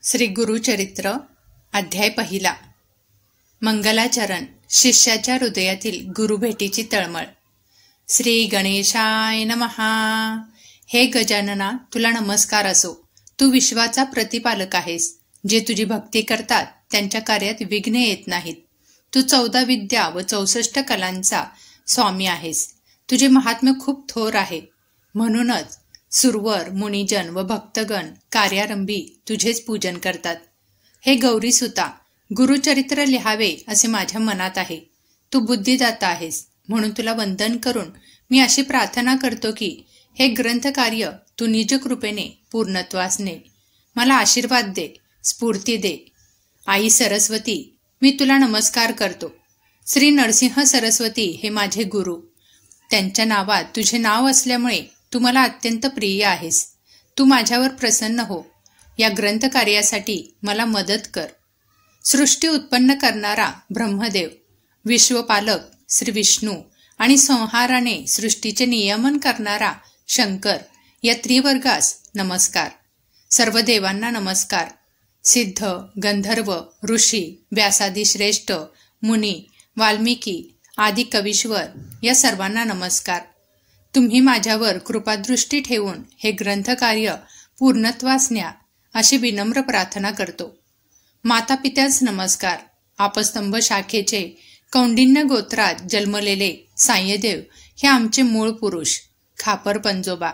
श्री गुरुचरित्र अध्याय पहिला. मंगलाचरण. शिष्याच्या हृदयातील गुरुभेटीची तळमळ. श्री गणेशाय नमः. हे गजानना, तुला नमस्कार असो. तू विश्वाचा प्रतिपालक आहेस. जे तुझी भक्ती करतात त्यांच्या कार्यात विघ्न येत नाहीत. तू 14 विद्या व 64 कलांचा स्वामी आहेस. तुझे महात्म्य खूप थोर आहे. म्हणूनच सुरवर, मुनिजन व भक्तगण कार्यारंभी तुझेच पूजन करतात. हे गौरीसुता, गुरुचरित्र लिहावे असे माझ्या मनात आहे. तू बुद्धिदाता आहेस, म्हणून तुला वंदन करून मी अशी प्रार्थना करतो की हे ग्रंथकार्य तू निजकृपेने पूर्णत्वास ने. मला आशीर्वाद दे, स्फूर्ती दे. आई सरस्वती, मी तुला नमस्कार करतो. श्री नरसिंह सरस्वती हे माझे गुरु. त्यांच्या नावात तुझे नाव असल्यामुळे तू मला अत्यंत प्रिय आहेस. तू माझ्यावर प्रसन्न हो. या ग्रंथकार्यासाठी मला मदत कर. सृष्टी उत्पन्न करणारा ब्रह्मदेव, विश्वपालक श्री विष्णू आणि संहाराने सृष्टीचे नियमन करणारा शंकर या त्रिवर्गास नमस्कार. सर्व देवांना नमस्कार. सिद्ध, गंधर्व, ऋषी, व्यासादी श्रेष्ठ, मुनी, वाल्मिकी आदी कवीश्वर या सर्वांना नमस्कार. तुम्ही माझ्यावर कृपादृष्टी ठेवून हे ग्रंथकार्य पूर्णत्वास न्या अशी विनम्र प्रार्थना करतो. मातापित्यास नमस्कार. आपस्तंभ शाखेचे कौंडिन्य गोत्रात जन्मलेले सायदेव हे आमचे मूळ पुरुष. खापर पंजोबा,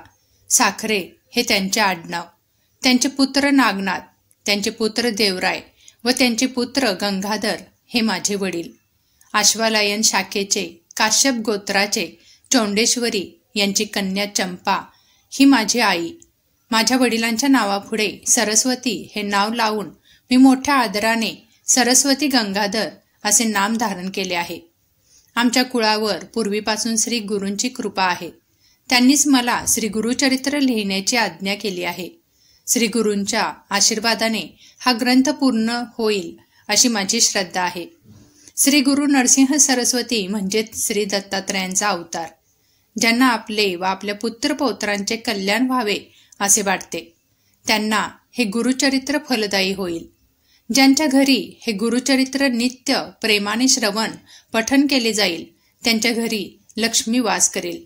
साखरे हे त्यांचे आडनाव. त्यांचे पुत्र नागनाथ, त्यांचे पुत्र देवराय व त्यांचे पुत्र गंगाधर हे माझे वडील. आश्वालायन शाखेचे काश्यप गोत्राचे चौंडेश्वरी यांची कन्या चंपा ही माझी आई. माझ्या वडिलांच्या नावापुढे सरस्वती हे नाव लावून मी मोठ्या आदराने सरस्वती गंगाधर असे नाम धारण केले आहे. आमच्या कुळावर पूर्वीपासून श्री गुरूंची कृपा आहे. त्यांनीच मला श्री गुरुचरित्र लिहिण्याची आज्ञा केली आहे. श्री गुरूंच्या आशीर्वादाने हा ग्रंथ पूर्ण होईल अशी माझी श्रद्धा आहे. श्री गुरु नरसिंह सरस्वती म्हणजे श्री दत्तात्रयांचा अवतार. ज्यांना आपले व आपल्या पुत्रपौत्रांचे कल्याण व्हावे असे वाटते त्यांना हे गुरुचरित्र फलदायी होईल. ज्यांच्या घरी हे गुरुचरित्र नित्य प्रेमाने श्रवण पठन केले जाईल त्यांच्या घरी लक्ष्मी वास करेल.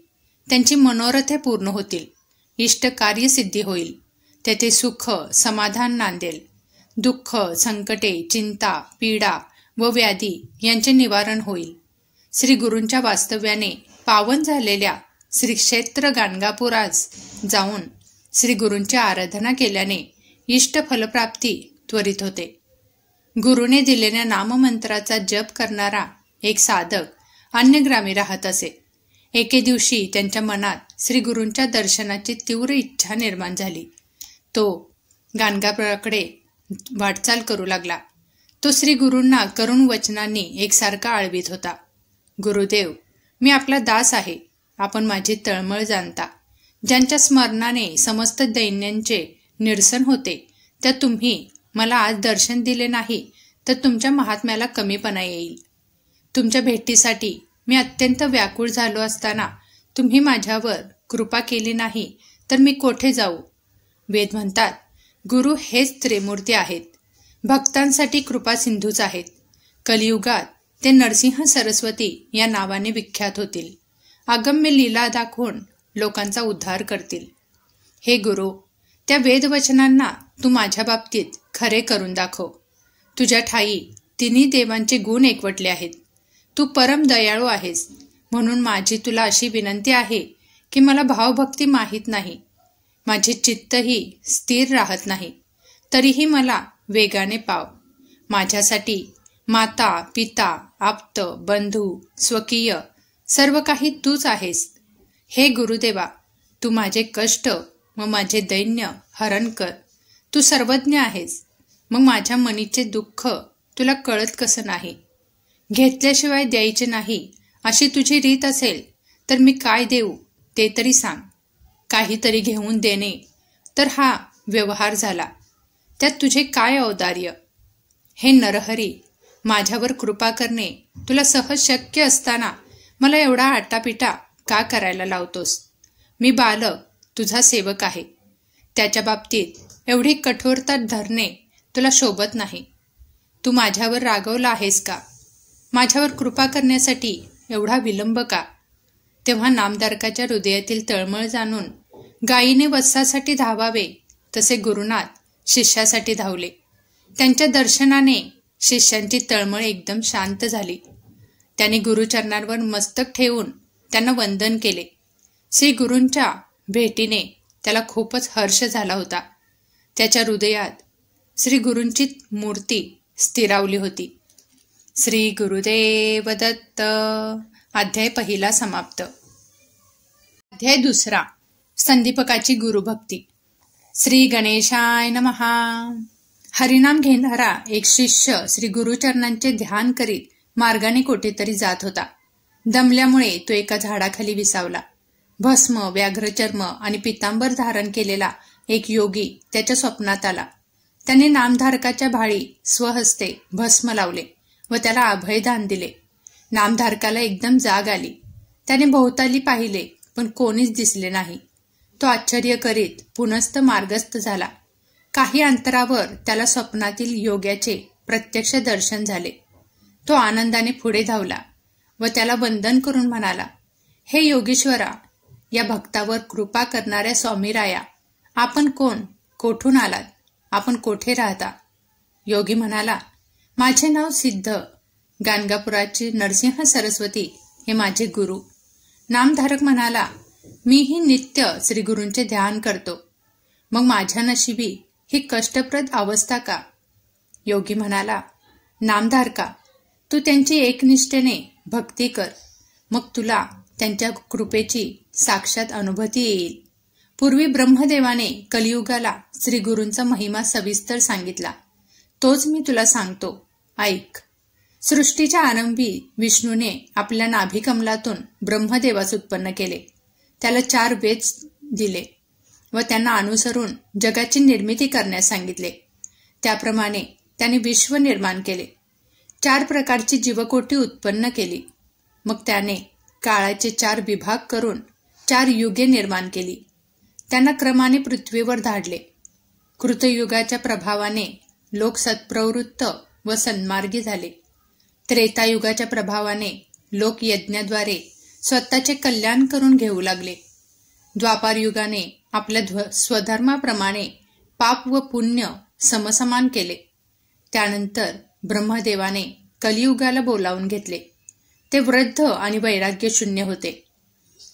त्यांची मनोरथे पूर्ण होतील. इष्ट कार्यसिद्धी होईल. तेथे सुख समाधान नांदेल. दुःख, संकटे, चिंता, पीडा व व्याधी यांचे निवारण होईल. श्री गुरूंच्या वास्तव्याने पावन झालेल्या श्री क्षेत्र गाणगापुरास जाऊन श्री गुरूंची आराधना केल्याने इष्ट फलप्राप्ती त्वरित होते. गुरुने दिलेल्या नाममंत्राचा जप करणारा एक साधक अन्य ग्रामी राहत असे. एके दिवशी त्यांच्या मनात श्री गुरूंच्या दर्शनाची तीव्र इच्छा निर्माण झाली. तो गाणगापुराकडे वाटचाल करू लागला. तो श्री गुरूंना करुण वचनांनी एकसारखा आळवीत होता. गुरुदेव, मी आपला दास आहे. आपण माझी तळमळ जाणता. ज्यांच्या स्मरणाने समस्त दैन्यांचे निरसन होते त्या तुम्ही मला आज दर्शन दिले नाही तर तुमच्या महात्म्याला कमीपणा येईल. तुमच्या भेटीसाठी मी अत्यंत व्याकुळ झालो असताना तुम्ही माझ्यावर कृपा केली नाही तर मी कोठे जाऊ. वेद म्हणतात गुरु हेच त्रिमूर्ती आहेत. भक्तांसाठी कृपा सिंधूच आहेत. कलियुगात ते नरसिंह सरस्वती या नावाने विख्यात होतील. अगम्य लीला दाखवून लोकांचा उद्धार करतील. हे गुरु, त्या वेदवचनांना तू माझ्या बाबतीत खरे करून दाखव. तुझ्या ठाई तिन्ही देवांचे गुण एकवटले आहेत. तू परम दयाळू आहेस. म्हणून माझी तुला अशी विनंती आहे की मला भावभक्ती माहीत नाही. माझे चित्तही स्थिर राहत नाही. तरीही मला वेगाने पाव. माझ्यासाठी माता, पिता, आप्त, बंधू, स्वकीय सर्व काही तूच आहेस. हे गुरुदेवा, तू माझे कष्ट व माझे दैन्य हरण कर. तू सर्वज्ञ आहेस. मग माझ्या मनीचे दुःख तुला कळत कसं नाही. घेतल्याशिवाय द्यायचे नाही अशी तुझी रीत असेल तर मी काय देऊ ते तरी सांग. काहीतरी घेऊन देणे तर हा व्यवहार झाला. त्यात तुझे काय औदार्य. हे नरहरी, माझ्यावर कृपा करणे तुला सहज शक्य असताना मला एवढा आटापिटा का करायला लावतोस. मी बालक तुझा सेवक आहे. त्याच्या बाबतीत एवढी कठोरता धरणे तुला शोभत नाही. तू माझ्यावर रागवला आहेस का? माझ्यावर कृपा करण्यासाठी एवढा विलंब का? तेव्हा नामधारकाच्या हृदयातील तळमळ जाणून गायीने वत्सासाठी धावावे तसे गुरुनाथ शिष्यासाठी धावले. त्यांच्या दर्शनाने शिष्यांची तळमळ एकदम शांत झाली. त्यांनी गुरुचरणांवर मस्तक ठेवून त्यांना वंदन केले. श्री गुरूंच्या भेटीने त्याला खूपच हर्ष झाला होता. त्याच्या हृदयात श्री गुरूंची मूर्ती स्थिरावली होती. श्री गुरुदेव दत्त. अध्याय पहिला समाप्त. अध्याय दुसरा. संदीपकाची गुरुभक्ती. श्री गणेशाय नमः. हरिनाम घेणारा एक शिष्य श्री गुरुचरणांचे ध्यान करीत मार्गाने कुठेतरी जात होता. दमल्यामुळे तो एका झाडाखाली विसावला. भस्म, व्याघ्रचर्म आणि पितांबर धारण केलेला एक योगी त्याच्या स्वप्नात आला. त्याने नामधारकाच्या भाळी स्वहस्ते भस्म लावले व त्याला अभयदान दिले. नामधारकाला एकदम जाग आली. त्याने भोवताली पाहिले पण कोणीच दिसले नाही. तो आश्चर्य करीत पुनस्त मार्गस्थ झाला. काही अंतरावर त्याला स्वप्नातील योग्याचे प्रत्यक्ष दर्शन झाले. तो आनंदाने पुढे धावला व त्याला वंदन करून म्हणाला, हे योगीश्वरा, या भक्तावर कृपा करणाऱ्या स्वामीराया, आपण कोण? कोठून आलात? आपण कोठे राहता? योगी म्हणाला, माझे नाव सिद्ध. गाणगापुराची नरसिंह सरस्वती हे माझे गुरु. नामधारक म्हणाला, मीही नित्य श्री गुरूंचे ध्यान करतो. मग माझ्या नशिबी ही कष्टप्रद अवस्था का? योगी म्हणाला, नामधारका, तू त्यांची एकनिष्ठेने भक्ती कर, मग तुला त्यांच्या कृपेची साक्षात अनुभूती येईल. पूर्वी ब्रह्मदेवाने कलियुगाला श्री गुरूंचा महिमा सविस्तर सांगितला. तोच मी तुला सांगतो, ऐक. सृष्टीच्या आरंभी विष्णूने आपल्या नाभिकमलातून ब्रह्मदेवास उत्पन्न केले. त्याला 4 वेद दिले व त्यांना अनुसरून जगाची निर्मिती करण्यास सांगितले. त्याप्रमाणे त्याने विश्व निर्माण केले. 4 प्रकारची जीवकोटी उत्पन्न केली. मग त्याने काळाचे 4 विभाग करून 4 युगे निर्माण केली. त्यांना क्रमाने पृथ्वीवर धाडले. कृतयुगाच्या प्रभावाने लोक सत्प्रवृत्त व सन्मार्गी झाले. त्रेतायुगाच्या प्रभावाने लोक यज्ञाद्वारे स्वतःचे कल्याण करून घेऊ लागले. द्वापार युगाने आपल्या स्वधर्माप्रमाणे पाप व पुण्य समसमान केले. त्यानंतर ब्रह्मदेवाने कलियुगाला बोलावून घेतले. ते वृद्ध आणि वैराग्य शून्य होते.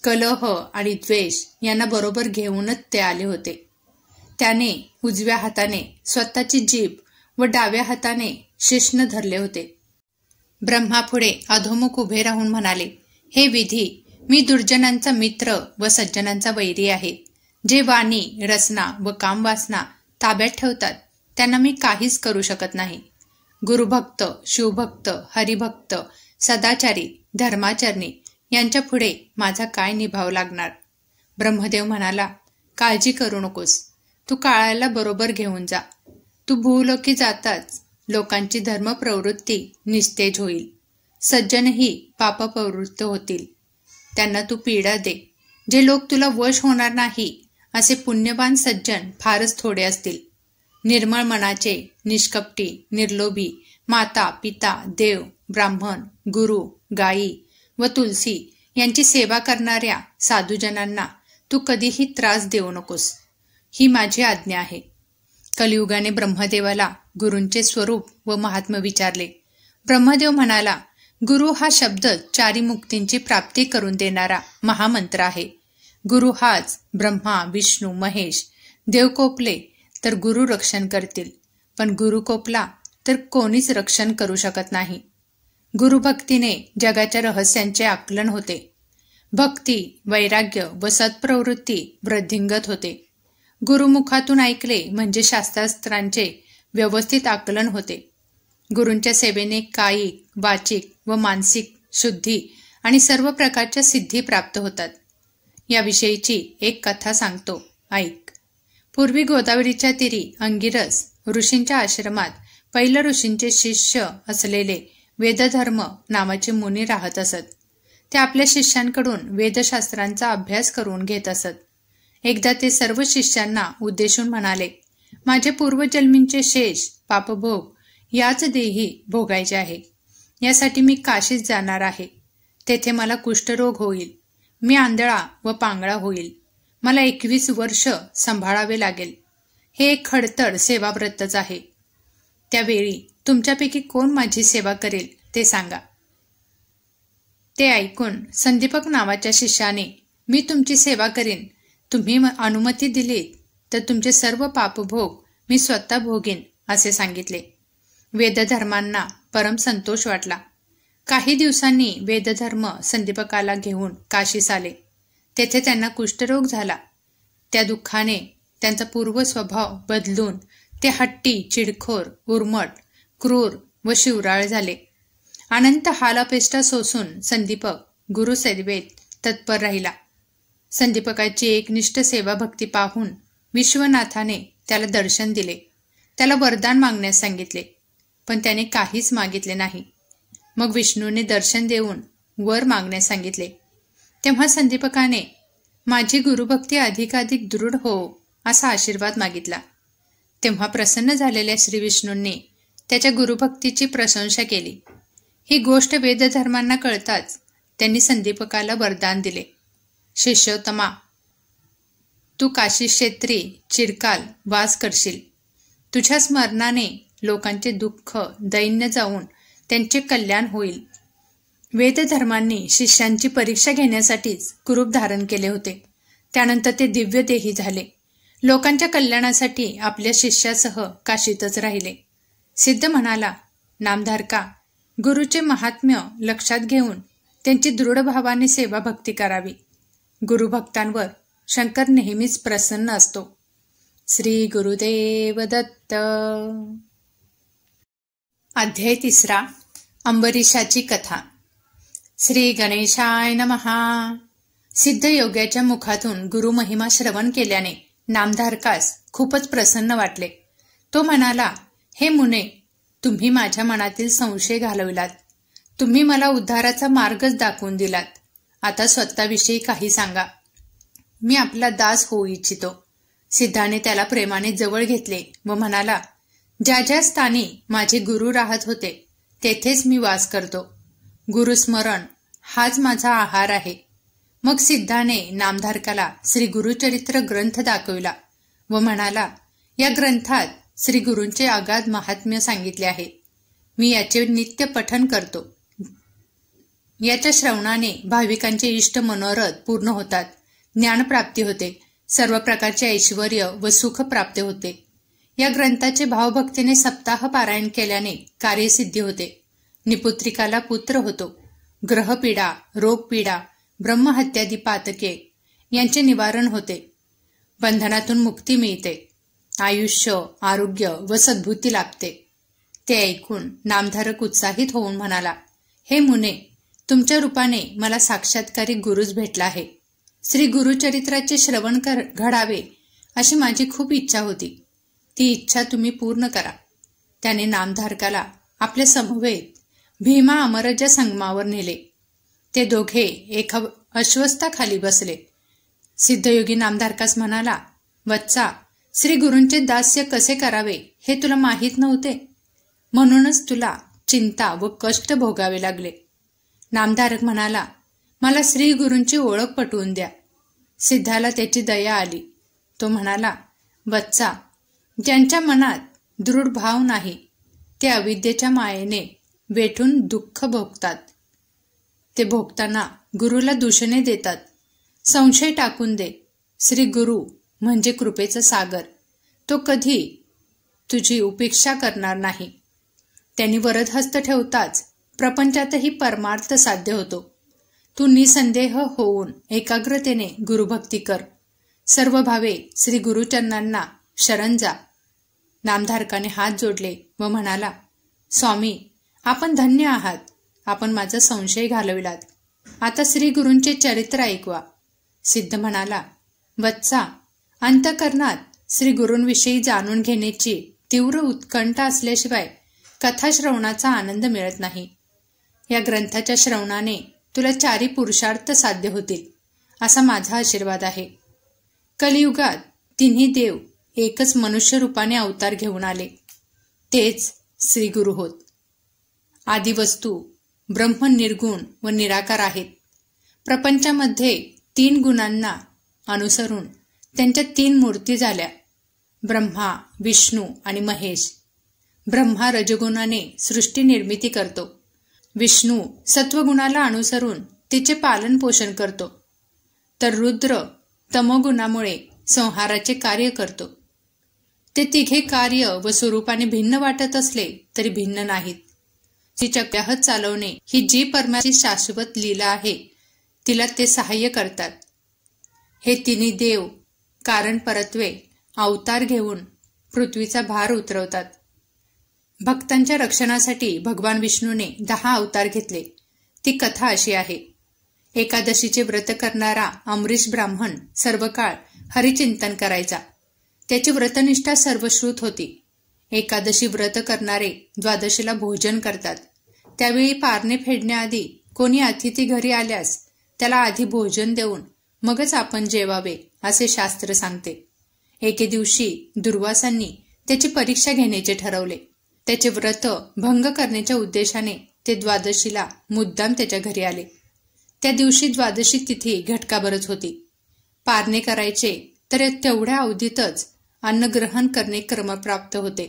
कलह आणि द्वेष यांना बरोबर घेऊनच ते आले होते. त्याने उजव्या हाताने स्वतःची जीभ व डाव्या हाताने शिश्न धरले होते. ब्रह्मापुढे अधोमुख उभे राहून म्हणाले, हे विधी, मी दुर्जनांचा मित्र व सज्जनांचा वैरी आहे. जे वाणी, रसना व कामवासना ताब्यात ठेवतात त्यांना मी काहीच करू शकत नाही. गुरुभक्त, शिवभक्त, हरिभक्त, सदाचारी, धर्माचरणी यांच्या पुढे माझा काय निभाव लागणार? ब्रह्मदेव म्हणाला, काळजी करू नकोस. तू काळाला बरोबर घेऊन जा. तू भूलोकी जाताच लोकांची धर्मप्रवृत्ती निस्तेज होईल. सज्जनही पापप्रवृत्त होतील. त्यांना तू पीडा दे. जे लोक तुला वश होणार नाही असे पुण्यवान सज्जन फारच थोडे असतील. निर्मळ मनाचे, निष्कपटी, निर्लोभी, माता, पिता, देव, ब्राह्मण, गुरु, गायी व तुलसी यांची सेवा करणाऱ्या साधुजनांना तू कधीही त्रास देऊ नकोस. ही माझी आज्ञा आहे. कलियुगाने ब्रह्मदेवाला गुरूंचे स्वरूप व महात्म्य विचारले. ब्रह्मदेव म्हणाला, गुरु हा शब्द 4 मुक्तींची प्राप्ती करून देणारा महामंत्र आहे. गुरु हाच ब्रह्मा, विष्णू, महेश, देव कोपले तर गुरु रक्षण करतील, पण गुरु कोपला तर कोणीच रक्षण करू शकत नाही. गुरुभक्तीने जगाच्या रहस्यांचे आकलन होते. भक्ती, वैराग्य व सत्प्रवृत्ती वृद्धिंगत होते. गुरुमुखातून ऐकले म्हणजे शास्त्रास्त्रांचे व्यवस्थित आकलन होते. गुरूंच्या सेवेने कायिक, वाचिक व मानसिक शुद्धी आणि सर्व प्रकारच्या सिद्धी प्राप्त होतात. याविषयीची एक कथा सांगतो, ऐक. पूर्वी गोदावरीच्या तीरी अंगिरस ऋषींच्या आश्रमात पैल ऋषींचे शिष्य असलेले वेदधर्म नावाचे मुनी राहत असत. ते आपल्या शिष्यांकडून वेदशास्त्रांचा अभ्यास करून घेत असत. एकदा ते सर्व शिष्यांना उद्देशून म्हणाले, माझे पूर्वजन्मींचे शेष पापभोग याच देही भोगायचे आहे. यासाठी मी काशीत जाणार आहे. तेथे मला कुष्ठरोग होईल. मी आंधळा व पांगळा होईल. मला 21 वर्ष सांभाळावे लागेल. हे एक खडतर सेवाव्रतच आहे. त्यावेळी तुमच्यापैकी कोण माझी सेवा करेल ते सांगा. ते ऐकून संदीपक नावाच्या शिष्याने, मी तुमची सेवा करीन. तुम्ही अनुमती दिलीत तर तुमचे सर्व पापभोग मी स्वतः भोगीन असे सांगितले. वेदधर्मांना परम संतोष वाटला. काही दिवसांनी वेदधर्म संदीपकाला घेऊन काशीस आले. तेथे त्यांना कुष्ठरोग झाला. त्या दुःखाने त्यांचा पूर्व स्वभाव बदलून ते हट्टी, चिडखोर, उर्मट, क्रूर व शिवराळ झाले. अनंत हालापेष्टा सोसून संदीपक गुरुसेवेत तत्पर राहिला. संदीपकाची एकनिष्ठ सेवा भक्ती पाहून विश्वनाथाने त्याला दर्शन दिले. त्याला वरदान मागण्यास सांगितले, पण त्याने काहीच मागितले नाही. मग विष्णूने दर्शन देऊन वर मागण्यास सांगितले. तेव्हा संदीपकाने माझी गुरुभक्ती अधिकाधिक दृढ हो असा आशीर्वाद मागितला. तेव्हा प्रसन्न झालेल्या श्री विष्णूंनी त्याच्या गुरुभक्तीची प्रशंसा केली. ही गोष्ट वेदधर्मांना कळताच त्यांनी संदीपकाला वरदान दिले. शिष्योत्तमा, तू काशी क्षेत्री चिरकाल वास करशील. तुझ्या स्मरणाने लोकांचे दुःख दैन्य जाऊन त्यांचे कल्याण होईल. वेदधर्मांनी शिष्यांची परीक्षा घेण्यासाठीच कुरूप धारण केले होते. त्यानंतर ते दिव्य देही झाले. लोकांच्या कल्याणासाठी आपल्या शिष्यासह काशीतच राहिले. सिद्ध म्हणाला, नामधारका, गुरुचे महात्म्य लक्षात घेऊन त्यांची दृढ भावाने सेवा भक्ती करावी. गुरुभक्तांवर शंकर नेहमीच प्रसन्न असतो. श्री गुरुदेव दत्त. अध्याय 3. अंबरीशाची कथा. श्री गणेशाय नमः. सिद्धयोग्याच्या मुखातून गुरुमहिमा श्रवण केल्याने नामधारकास खूपच प्रसन्न वाटले. तो म्हणाला, हे मुने, तुम्ही माझ्या मनातील संशय घालविलात. तुम्ही मला उद्धाराचा मार्गच दाखवून दिलात. आता स्वतःविषयी काही सांगा. मी आपला दास होऊ इच्छितो. सिद्धाने त्याला प्रेमाने जवळ घेतले व म्हणाला, ज्या ज्या स्थानी माझे गुरु राहत होते तेथेच मी वास करतो. गुरुस्मरण हाच माझा आहार आहे. मग सिद्धाने नामधारकाला श्री गुरुचरित्र ग्रंथ दाखविला व म्हणाला, या ग्रंथात श्री गुरूंचे अगाध महात्म्य सांगितले आहे. मी याचे नित्य पठन करतो. याच्या श्रवणाने भाविकांचे इष्ट मनोरथ पूर्ण होतात. ज्ञानप्राप्ती होते. सर्व प्रकारचे ऐश्वर व सुख प्राप्त होते. या ग्रंथाचे भावभक्तीने सप्ताह पारायण केल्याने कार्यसिद्धी होते. निपुत्रिकाला पुत्र होतो. ग्रहपीडा, रोगपीडा, ब्रह्महत्यादी पातके यांचे निवारण होते. बंधनातून मुक्ती मिळते. आयुष्य, आरोग्य व सद्बुद्धी लाभते. ते ऐकून नामधारक उत्साहित होऊन म्हणाला, हे मुने, तुमच्या रूपाने मला साक्षात्कारी गुरुच भेटला आहे. श्री गुरुचरित्राचे श्रवण घडावे अशी माझी खूप इच्छा होती. ती इच्छा तुम्ही पूर्ण करा. त्याने नामधारकाला आपल्या समवेत भीमा अमरजा संगमावर नेले. ते दोघे एका अश्वस्थाखाली बसले. सिद्धयोगी नामधारकास म्हणाला, वत्सा, श्री गुरूंचे दास्य कसे करावे हे तुला माहीत नव्हते, म्हणूनच तुला चिंता व कष्ट भोगावे लागले. नामधारक म्हणाला, मला श्री गुरूंची ओळख पटवून द्या. सिद्धाला त्याची दया आली. तो म्हणाला, वत्सा, ज्यांच्या मनात दृढ भाव नाही ते अविद्येच्या मायेने वेठून दुःख भोगतात. ते भोगताना गुरुला दूषणे देतात. संशय टाकून दे. श्री गुरु म्हणजे कृपेचा सागर. तो कधी तुझी उपेक्षा करणार नाही. त्यांनी वरदहस्त ठेवताच प्रपंचातही परमार्थ साध्य होतो. तू निसंदेह होऊन एकाग्रतेने गुरुभक्ती कर. सर्व भावे श्री गुरुचरणांना शरण जा. नामधारकाने हात जोडले व म्हणाला, स्वामी, आपण धन्य आहात. आपण माझा संशय घालविलात. आता श्री गुरूंचे चरित्र ऐकवा. सिद्ध म्हणाला, वत्सा, अंतःकरणात श्री गुरूंविषयी जाणून घेण्याची तीव्र उत्कंठा असल्याशिवाय कथाश्रवणाचा आनंद मिळत नाही. या ग्रंथाच्या श्रवणाने तुला 4 पुरुषार्थ साध्य होतील असा माझा आशीर्वाद आहे. कलियुगात 3 देव एकच मनुष्य रूपाने अवतार घेऊन आले. तेच श्री गुरु होत. आदी वस्तू ब्रह्म निर्गुण व निराकार आहेत. प्रपंचामध्ये 3 गुणांना अनुसरून त्यांच्या 3 मूर्ती झाल्या, ब्रह्मा, विष्णू आणि महेश. ब्रह्मा रजगुणाने सृष्टी निर्मिती करतो. विष्णू सत्वगुणाला अनुसरून तिचे पालन पोषण करतो, तर रुद्र तमोगुणामुळे संहाराचे कार्य करतो. ते तिघे कार्य व स्वरूपाने भिन्न वाटत असले तरी भिन्न नाहीत. ती चक्राहत चालवणे ही जी परमाची शाश्वत लीला आहे, तिला ते सहाय्य करतात. हे तिन्ही देव कारण परत्वे अवतार घेऊन पृथ्वीचा भार उतरवतात. भक्तांच्या रक्षणासाठी भगवान विष्णूने 10 अवतार घेतले. ती कथा अशी आहे. एकादशीचे व्रत करणारा अमरीश ब्राह्मण सर्व काळ हरिचिंतन करायचा. त्याची व्रतनिष्ठा सर्वश्रुत होती. एकादशी व्रत करणारे द्वादशीला भोजन करतात. त्यावेळी पारणे फेडण्याआधी कोणी अतिथी घरी आल्यास त्याला आधी भोजन देऊन मगच आपण जेवावे असे शास्त्र सांगते. एके दिवशी दुर्वासांनी त्याची परीक्षा घेण्याचे ठरवले. त्याचे व्रत भंग करण्याच्या उद्देशाने ते द्वादशीला मुद्दाम त्याच्या घरी आले. त्या दिवशी द्वादशी तिथी घटकाभरच होती. पारणे करायचे तर तेवढ्या अवधीतच अन्नग्रहण करणे क्रमप्राप्त होते.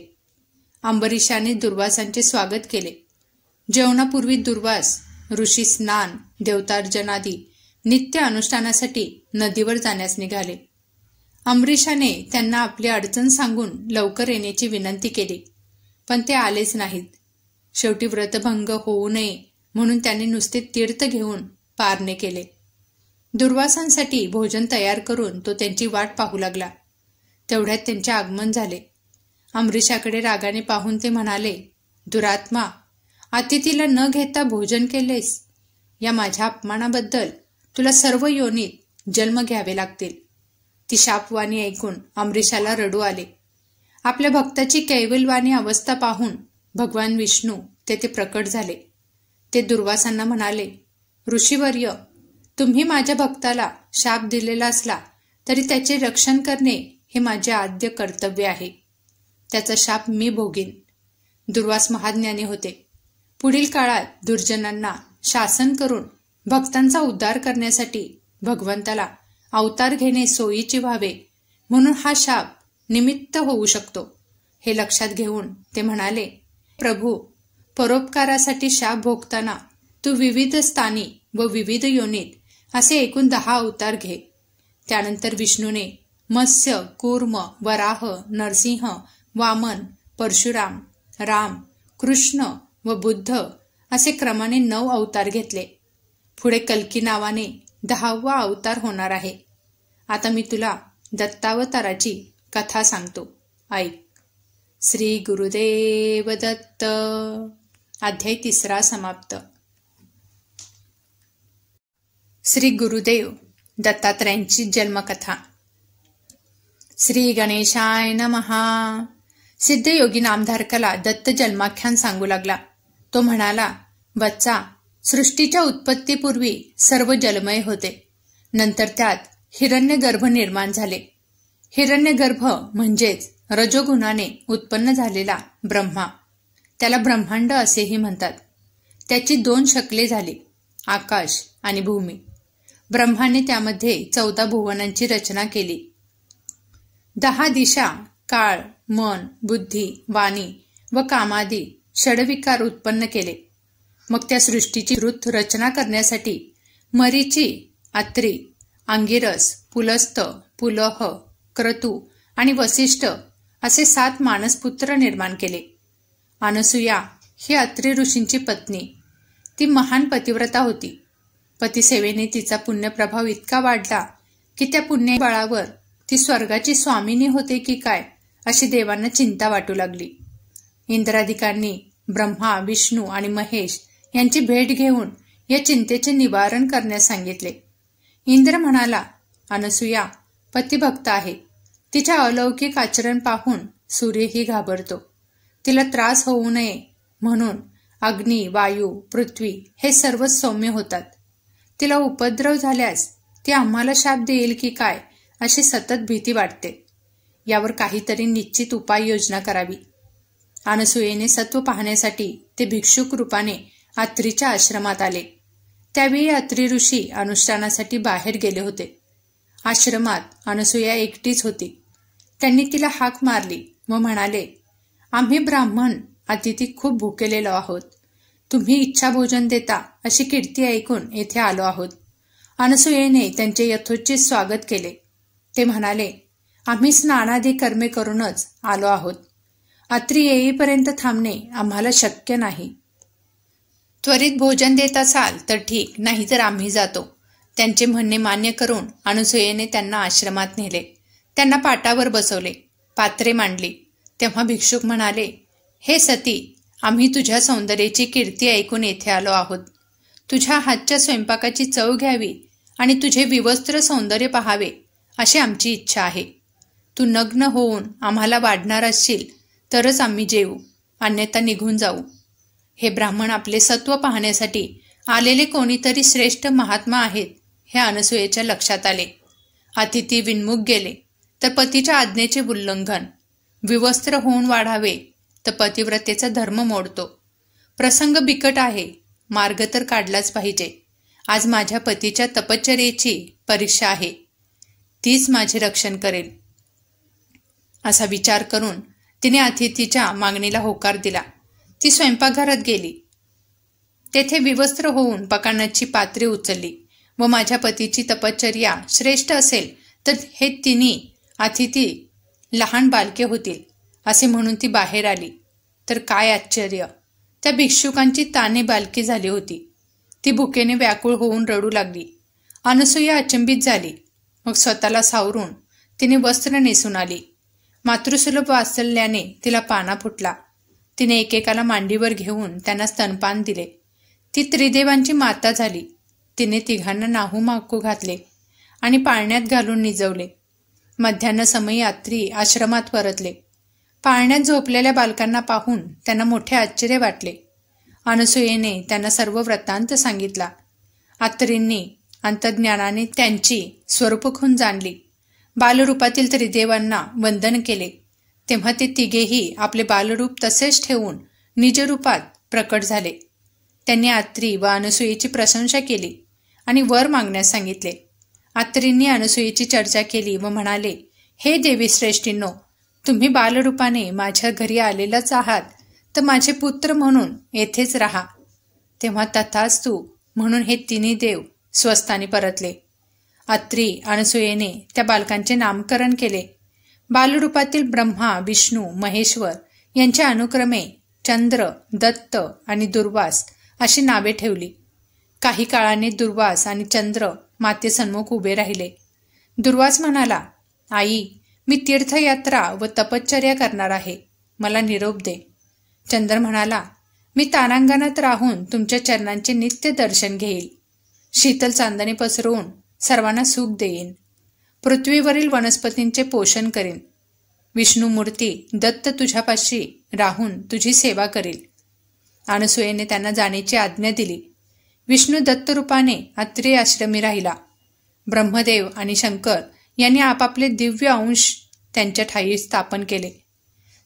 अंबरीशाने दुर्वासांचे स्वागत केले. जेवणापूर्वी दुर्वास ऋषी स्नान, देवतार्जनादी नित्य अनुष्ठानासाठी नदीवर जाण्यास निघाले. अंबरीशाने त्यांना आपली अडचण सांगून लवकर येण्याची विनंती केली, पण ते आलेच नाहीत. शेवटी व्रतभंग होऊ नये म्हणून त्यांनी नुसते तीर्थ घेऊन पारणे केले. दुर्वासांसाठी भोजन तयार करून तो त्यांची वाट पाहू लागला. तेवढ्यात त्यांचे आगमन झाले. अंबरीशाकडे रागाने पाहून ते म्हणाले, दुरात्मा, अतिथीला न घेता भोजन केलेस. या माझ्या अपमानाबद्दल तुला सर्व योनीत जन्म घ्यावे लागतील. ती शापवाणी ऐकून अंबरीशाला रडू आले. आपल्या भक्ताची कैवल्यवाणी अवस्था पाहून भगवान विष्णू तेथे प्रकट झाले. ते दुर्वासांना म्हणाले, ऋषीवर्य, तुम्ही माझ्या भक्ताला शाप दिलेला असला तरी त्याचे रक्षण करणे हे माझे आद्य कर्तव्य आहे. त्याचा शाप मी भोगीन. दुर्वास महाज्ञानी होते. पुढील काळात दुर्जनांना शासन करून भक्तांचा उद्धार करण्यासाठी भगवंताला अवतार घेणे सोयीचे व्हावे म्हणून हा शाप निमित्त होऊ शकतो. हे लक्षात घेऊन ते म्हणाले, प्रभू, परोपकारासाठी शाप भोगताना तू विविध स्थानी व विविध योनीत असे एकूण 10 अवतार घे. त्यानंतर विष्णूने मत्स्य, कूर्म, वराह, नरसिंह, वामन, परशुराम, राम, कृष्ण व बुद्ध असे क्रमाने 9 अवतार घेतले. पुढे कल्की नावाने 10वा अवतार होणार आहे. आता मी तुला दत्तावताराची कथा सांगतो, ऐक. श्री गुरुदेव दत्त. अध्याय 3 समाप्त. श्री गुरुदेव दत्तात्रयांची जन्मकथा. श्री गणेशाय नमहा. सिद्धयोगी नामधारकाला दत्त जन्माख्यान सांगू लागला. तो म्हणाला, बच्चा, सृष्टीच्या उत्पत्तीपूर्वी सर्व जलमय होते. नंतर त्यात हिरण्यगर्भ निर्माण झाले. हिरण्यगर्भ म्हणजेच रजोगुणाने उत्पन्न झालेला ब्रह्मा. त्याला ब्रह्मांड असेही म्हणतात. त्याची 2 शकले झाली, आकाश आणि भूमी. ब्रह्माने त्यामध्ये 14 भुवनांची रचना केली. 10 दिशा, काळ, मन, बुद्धी, वाणी व कामादी षडविकार उत्पन्न केले. मग त्या सृष्टीची रचना करण्यासाठी मरीची, अत्री, अंगिरस, पुलस्त, पुलह, क्रतू आणि वसिष्ठ असे 7 मानसपुत्र निर्माण केले. अनसूया ही अत्री ऋषींची पत्नी. ती महान पतिव्रता होती. पतिसेवेने तिचा पुण्यप्रभाव इतका वाढला की त्या पुण्यबळावर ती स्वर्गाची स्वामिनी होते की काय अशी देवांना चिंता वाटू लागली. इंद्रादिकांनी ब्रह्मा, विष्णू आणि महेश यांची भेट घेऊन या चिंतेचे निवारण करण्यास सांगितले. इंद्र म्हणाला, अनसूया पतिभक्त आहे. तिच्या अलौकिक आचरण पाहून सूर्यही घाबरतो. तिला त्रास होऊ नये म्हणून अग्नी, वायू, पृथ्वी हे सर्वच सौम्य होतात. तिला उपद्रव झाल्यास ती आम्हाला शाप देईल की काय अशी सतत भीती वाटते. यावर काहीतरी निश्चित उपाययोजना करावी. अनसूयेने सत्व पाहण्यासाठी ते भिक्षुक रूपाने अत्रीच्या आश्रमात आले. त्यावेळी अत्री ऋषी अनुष्ठानासाठी बाहेर गेले होते. आश्रमात अनसूया एकटीच होती. त्यांनी तिला हाक मारली व म्हणाले, आम्ही ब्राह्मण अतिथी खूप भुकेलेलो आहोत. तुम्ही इच्छा भोजन देता अशी कीर्ती ऐकून येथे आलो आहोत. अनसूयेने त्यांचे यथोचित स्वागत केले. ते म्हणाले, आम्ही स्नानादी कर्मे करूनच आलो आहोत. अत्री येईपर्यंत थांबणे आम्हाला शक्य नाही. त्वरित भोजन देत असाल तर ठीक, नाहीतर आम्ही जातो. त्यांचे म्हणणे मान्य करून अनसूयेने त्यांना आश्रमात नेले. त्यांना पाटावर बसवले, पात्रे मांडली. तेव्हा भिक्षुक म्हणाले, हे सती, आम्ही तुझ्या सौंदर्याची कीर्ती ऐकून येथे आलो आहोत. तुझ्या हातच्या स्वयंपाकाची चव घ्यावी आणि तुझे विवस्त्र सौंदर्य पाहावे अशी आमची इच्छा आहे. तू नग्न होऊन आम्हाला वाढणार असशील तरच आम्ही जेवू, अन्यथा निघून जाऊ. हे ब्राह्मण आपले सत्व पाहण्यासाठी आलेले कोणीतरी श्रेष्ठ महात्मा आहेत हे अनसूयेच्या लक्षात आले. अतिथी विन्मुख गेले तर पतीच्या आज्ञेचे उल्लंघन, विवस्त्र होऊन वाढावे तर पतिव्रतेचा धर्म मोडतो. प्रसंग बिकट आहे, मार्ग तर काढलाच पाहिजे. आज माझ्या पतीच्या तपश्चर्येची परीक्षा आहे, तीच माझे रक्षण करेल. असा विचार करून तिने अतिथीच्या मागणीला होकार दिला. ती स्वयंपाकघरात गेली. तेथे विवस्त्र होऊन पकाण्याची पात्रे उचलली व माझ्या पतीची तपश्चर्या श्रेष्ठ असेल तर हे तिन्ही अतिथी लहान बालके होतील असे म्हणून ती बाहेर आली. तर काय आश्चर्य, त्या भिक्षुकांची ताने बालकी झाली होती. ती भुकेने व्याकुळ होऊन रडू लागली. अनसूया अचंबित झाली. मग स्वतःला सावरून तिने वस्त्र नेसून आली. मातृसुलभ वात्सल्याने तिला पाना फुटला. तिने एकेकाला मांडीवर घेऊन त्यांना स्तनपान दिले. ती त्रिदेवांची माता झाली. तिने तिघांना नाहू माकू घातले आणि पाळण्यात घालून निजवले. मध्यान्ह समयी अत्री आश्रमात परतले. पाळण्यात झोपलेल्या बालकांना पाहून त्यांना मोठे आश्चर्य वाटले. अनसूयेने त्यांना सर्व वृत्तांत सांगितला. अत्रींनी अंतर्ज्ञानाने त्यांची स्वरूपखून जाणली. बालरूपातील त्रिदेवांना वंदन केले. तेव्हा ते तिघेही आपले बालरूप तसेच ठेवून निजरूपात प्रकट झाले. त्यांनी अत्री व अनसूयेची प्रशंसा केली आणि वर मागण्यास सांगितले. अत्रींनी अनसूयेची चर्चा केली व म्हणाले, हे देवी श्रेष्ठींनो, तुम्ही बालरूपाने माझ्या घरी आलेलाच आहात तर माझे पुत्र म्हणून येथेच राहा. तेव्हा तथास्तु म्हणून हे तिन्ही देव स्वस्थानी परतले. अत्री अनसूयेने त्या बालकांचे नामकरण केले. बालरूपातील ब्रह्मा, विष्णू, महेश्वर यांच्या अनुक्रमे चंद्र, दत्त आणि दुर्वास अशी नावे ठेवली. काही काळाने दुर्वास आणि चंद्र मातेसन्मुख उभे राहिले. दुर्वास म्हणाला, आई, मी तीर्थयात्रा व तपश्चर्या करणार आहे, मला निरोप दे. चंद्र म्हणाला, मी तारांगणात राहून तुमच्या चरणांचे नित्य दर्शन घेईल. शीतल चांदणे पसरवून सर्वांना सुख देईन. पृथ्वीवरील वनस्पतींचे पोषण करीन. विष्णुमूर्ती दत्त तुझ्यापाशी राहून तुझी सेवा करील. अनसूयेने त्यांना जाण्याची आज्ञा दिली. विष्णू दत्त रूपाने अत्री आश्रमी राहिला. ब्रह्मदेव आणि शंकर यांनी आपापले दिव्य अंश त्यांच्या ठायी स्थापन केले.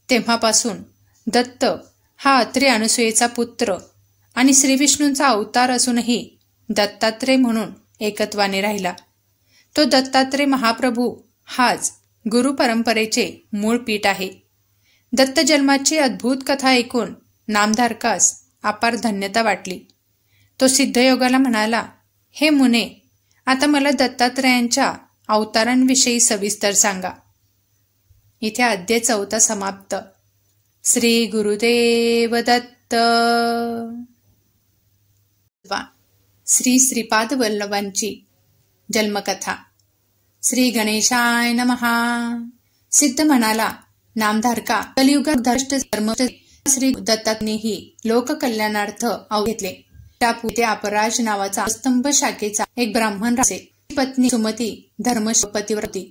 तेव्हापासून दत्त हा अत्री अनसूयेचा पुत्र आणि श्रीविष्णूंचा अवतार असूनही दत्तात्रय म्हणून एकत्वाने राहिला. तो दत्तात्रय महाप्रभू हाच गुरु परंपरेचे मूळ पीठ आहे. दत्त जन्माची अद्भुत कथा ऐकून नामधारकास अपार धन्यता वाटली. तो सिद्धयोगाला म्हणाला, हे मुने, आता मला दत्तात्रयांच्या अवतारांविषयी सविस्तर सांगा. इथे अध्याय 4 समाप्त. श्री गुरुदेव दत्त. श्री श्रीपाद वल्लभांची जन्मकथा. श्री गणेशाय नमः. सिद्ध म्हणाला, नामधारका, कलियुगात धर्ष्ट धर्म श्री दत्तांनीही लोककल्याणार्थ घेतले. त्यापुढे अपराज नावाचा स्तंभ शाखेचा एक ब्राह्मण रासे. पत्नी सुमती धर्मपतिव्रती.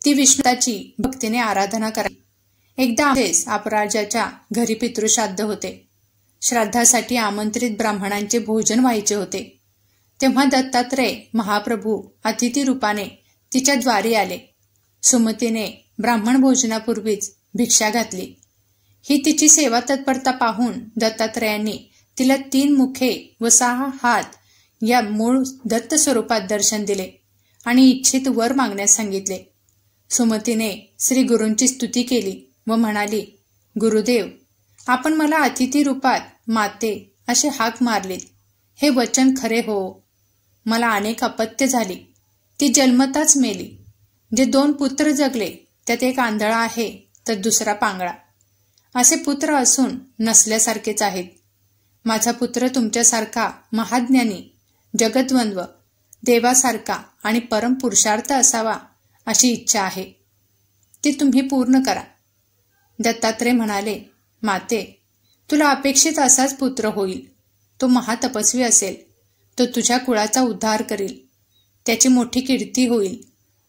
ती विष्णूची भक्तीने आराधना करावी. एकदा अपराजाच्या घरी पितृश्राद्ध होते. श्राद्धासाठी आमंत्रित ब्राह्मणांचे भोजन व्हायचे होते. तेव्हा दत्तात्रय महाप्रभू अतिथी रूपाने तिच्या द्वारी आले. सुमतीने ब्राह्मण भोजनापूर्वीच भिक्षा घातली. ही तिची सेवा तत्परता पाहून दत्तात्रयांनी तिला 3 मुखे व 6 हात या मूळ दत्त स्वरूपात दर्शन दिले आणि इच्छित वर मागण्यास सांगितले. सुमतीने श्री गुरूंची स्तुती केली व म्हणाली, गुरुदेव, आपण मला अतिथी रूपात माते असे हाक मारलीत. हे वचन खरे हो. मला अनेक अपत्य झाली, ती जन्मताच मेली. जे 2 पुत्र जगले त्यात एक आंधळा आहे तर दुसरा पांगळा. असे पुत्र असून नसल्यासारखेच आहेत. माझा पुत्र तुमच्यासारखा महाज्ञानी, जगद्वंद्व, देवासारखा आणि परम पुरुषार्थ असावा अशी इच्छा आहे. ती तुम्ही पूर्ण करा. दत्तात्रय म्हणाले, माते, तुला अपेक्षित असाच पुत्र होईल. तो महातपस्वी असेल. तो तुझ्या कुळाचा उद्धार करील. त्याची मोठी कीर्ती होईल.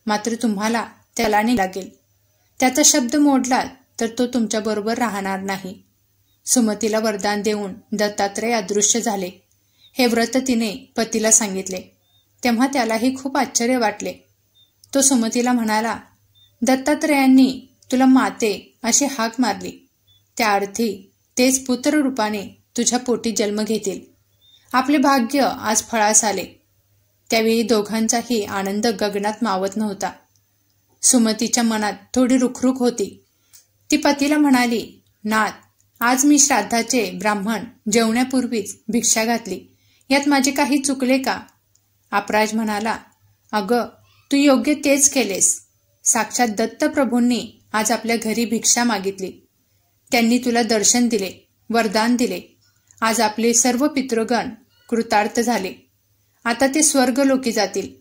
मात्र तुम्हाला त्याला नाही लागेल. त्याचा शब्द मोडलात तर तो तुमच्याबरोबर राहणार नाही. सुमतीला वरदान देऊन दत्तात्रय अदृश्य झाले. हे व्रत तिने पतीला सांगितले. तेव्हा त्यालाही खूप आश्चर्य वाटले. तो सुमतीला म्हणाला, दत्तात्रयांनी तुला माते अशी हाक मारली. त्या अर्थी तेच पुत्र रूपाने तुझ्या पोटी जन्म घेतील. आपले भाग्य आज फळास आले. त्यावेळी दोघांचाही आनंद गगनात मावत नव्हता. सुमतीच्या मनात थोडी रुखरुख होती. ती पतीला म्हणाली, नाथ, आज मी श्राद्धाचे ब्राह्मण जेवण्यापूर्वीच भिक्षा घातली. यात माझे काही चुकले का? अपराज म्हणाला, अगं, तू योग्य तेच केलेस. साक्षात दत्तप्रभूंनी आज आपल्या घरी भिक्षा मागितली. त्यांनी तुला दर्शन दिले, वरदान दिले. आज आपले सर्व पितृगण कृतार्थ झाले. आता ते स्वर्गलोकी जातील.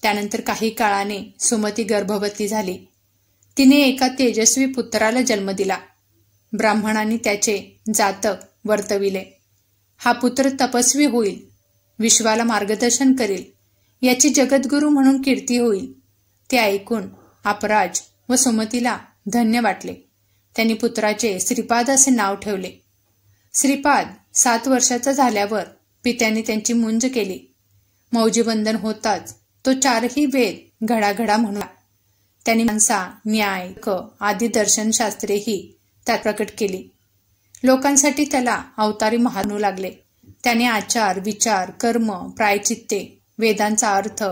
त्यानंतर काही काळाने सुमती गर्भवती झाली. तिने एका तेजस्वी पुत्राला जन्म दिला. ब्राह्मणांनी त्याचे जातक वर्तविले. हा पुत्र तपस्वी होईल, विश्वाला मार्गदर्शन करेल, याची जगद्गुरू म्हणून कीर्ती होईल. ते ऐकून अपराज व सुमतीला धन्य वाटले. त्यांनी पुत्राचे श्रीपाद असे नाव ठेवले. श्रीपाद 7 वर्षाचा झाल्यावर पित्याने त्यांची मुंज केली. मौजीबंधन होताच तो 4ही वेद घडाघडा म्हणू लागला. त्यांनी मानसा, न्याय, आदी दर्शनशास्त्रेही त्यात प्रकट केली. लोकांसाठी त्याला अवतारी मानू लागले. त्याने आचार, विचार, कर्म, प्रायचित्ते, वेदांचा अर्थ,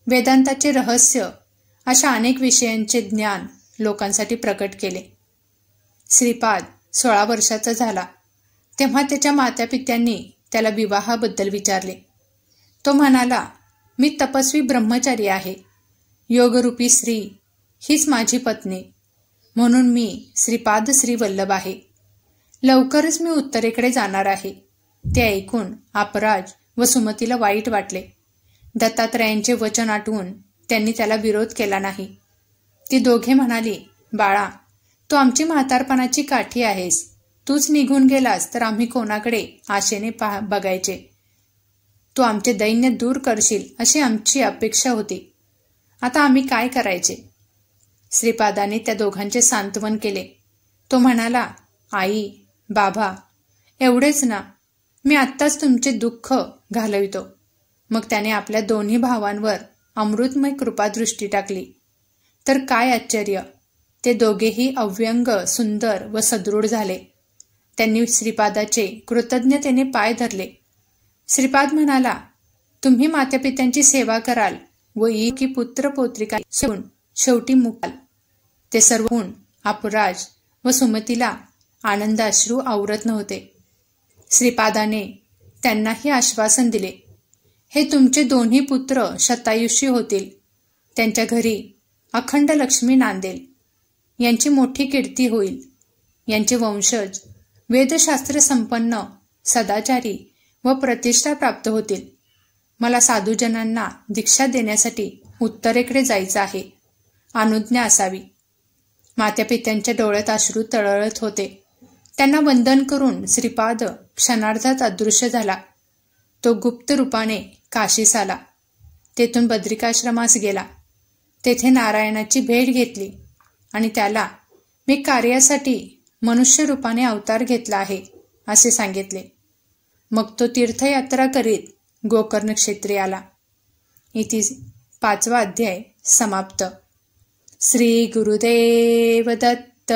वेदांताचे रहस्य अशा अनेक विषयांचे ज्ञान लोकांसाठी प्रकट केले. श्रीपाद 16 वर्षाचा झाला तेव्हा त्याच्या मातापित्यांनी त्याला विवाहाबद्दल विचारले. तो म्हणाला, मी तपस्वी ब्रह्मचारी आहे. योगरूपी स्त्री हीच माझी पत्नी, म्हणून मी श्रीपाद श्री वल्लभ आहे. लवकरच मी उत्तरेकडे जाणार आहे. ते ऐकून अपराज व सुमतीला वाईट वाटले. दत्तात्रयांचे वचन आठवून त्यांनी त्याला विरोध केला नाही. ती दोघे म्हणाली, बाळा, तू आमची म्हातारपणाची काठी आहेस. तूच निघून गेलास तर आम्ही कोणाकडे आशेने बघायचे. तू आमचे दैन्य दूर करशील अशी आमची अपेक्षा होती. आता आम्ही काय करायचे? श्रीपादाने त्या दोघांचे सांत्वन केले. तो म्हणाला, आई, बाबा, एवढेच ना, मी आत्ताच तुमचे दुःख घालवितो. मग त्याने आपल्या दोन्ही भावांवर अमृतमय कृपादृष्टी टाकली. तर काय आश्चर्य, ते दोघेही अव्यंग, सुंदर व सदृढ झाले. त्यांनी श्रीपादाचे कृतज्ञतेने पाय धरले. श्रीपाद म्हणाला, तुम्ही मातापित्यांची सेवा कराल व की पुत्र पौत्रिका शेवटी मुकाल. ते सर्व होऊन अपराज व सुमतीला आनंदाश्रू आवरत नव्हते. श्रीपादाने त्यांनाही आश्वासन दिले, हे तुमचे दोन्ही पुत्र शतायुषी होतील. त्यांच्या घरी अखंड लक्ष्मी नांदेल. यांची मोठी कीर्ती होईल. यांचे वंशज वेदशास्त्र संपन्न, सदाचारी व प्रतिष्ठा प्राप्त होतील. मला साधूजनांना दीक्षा देण्यासाठी उत्तरेकडे जायचं आहे. अनुज्ञा असावी. मातापित्यांच्या डोळ्यात अश्रू तळतळत होते. त्यांना वंदन करून श्रीपाद क्षणार्धात अदृश्य झाला. तो गुप्त रूपाने काशीस आला. तेथून बद्रिकाश्रमास गेला. तेथे नारायणाची भेट घेतली आणि त्याला मी कार्यासाठी मनुष्य रूपाने अवतार घेतला आहे असे सांगितले. मग तो तीर्थयात्रा करीत गोकर्ण क्षेत्री आला. इति 5वा अध्याय समाप्त. श्री गुरुदेव दत्त.